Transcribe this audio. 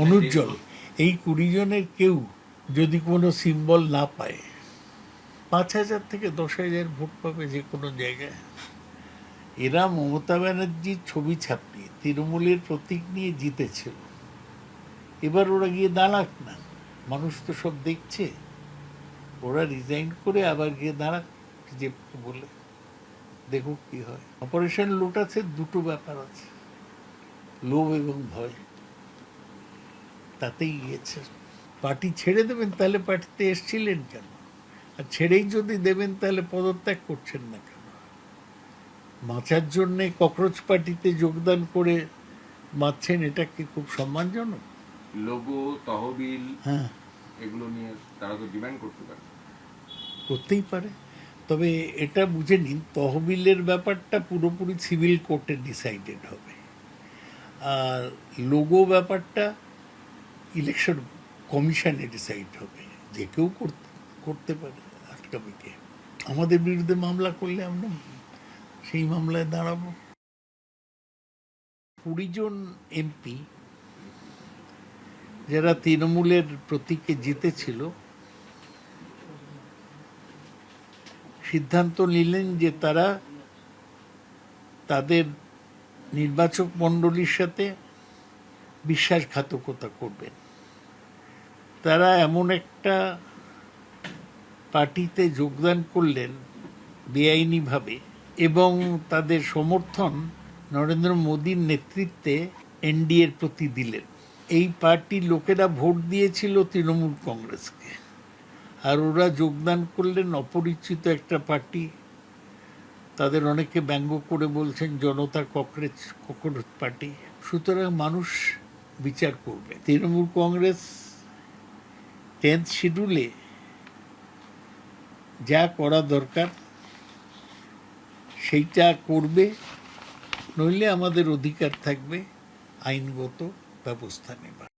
অনুজ্জ্বল। এই 20 জনের কেউ যদি কোনো সিম্বল না পায়, 5,000 থেকে 10,000 ভোট পাবে যে কোনো জায়গায়। এরা মমতা ব্যানার্জির ছবি ছাপিয়ে তৃণমূলের প্রতীক নিয়ে জিতেছিল। এবার ওরা গিয়ে দাঁড়াক না, মানুষ তো সব দেখছে। ওরা রিজাইন করে আবার গিয়ে দাঁড়াক যে বলে, দেখুক কি হয়। অপারেশন লোটাসের দুটো ব্যাপার আছে, লোভ এবং ভয়। তাতেই গিয়েছে। পার্টি ছেড়ে দেবেন তাহলে পার্টিতে এসছিলেন কেন? আর ছেড়েই যদি দেবেন তাহলে পদত্যাগ করছেন না কেন? বাঁচার জন্যে ককরোচ পার্টিতে যোগদান করে বাঁচছেন, এটা কি খুব সম্মানজনক? লোগো, তহবিল, হ্যাঁ, এগুলো নিয়ে তারা তো ডিমান্ড করতে পারে। করতেই পারে, তবে এটা বুঝে নিন, তহবিলের ব্যাপারটা পুরোপুরি সিভিল কোর্টে ডিসাইডেড হবে। আর লোগো ব্যাপারটা ইলেকশন কমিশনে ডিসাইড হবে। যে কেউ করতে পারে আটকামিকে। আমাদের বিরুদ্ধে মামলা করলে আমরা সেই মামলায় দাঁড়াবো। 20 জন এমপি যারা তৃণমূলের প্রতীকে জিতেছিল, সিদ্ধান্ত নিলেন যে তারা তাদের নির্বাচক মণ্ডলীর সাথে বিশ্বাসঘাতকতা করবেন। তারা এমন একটা পার্টিতে যোগদান করলেন বেআইনিভাবে, এবং তাদের সমর্থন নরেন্দ্র মোদীর নেতৃত্বে এনডিএর প্রতি দিলেন। এই পার্টির লোকেরা ভোট দিয়েছিল তৃণমূল কংগ্রেসকে, আর ওরা যোগদান করলেন অপরিচিত একটা পার্টি। তাদের অনেকে ব্যঙ্গ করে বলছেন জনতা ককরোচ পার্টি। সুতরাং মানুষ বিচার করবে। তৃণমূল কংগ্রেস 10th শিডিউলে যা করা দরকার সেইটা করবে, নইলে আমাদের অধিকার থাকবে আইনগত ব্যবস্থা নেবার।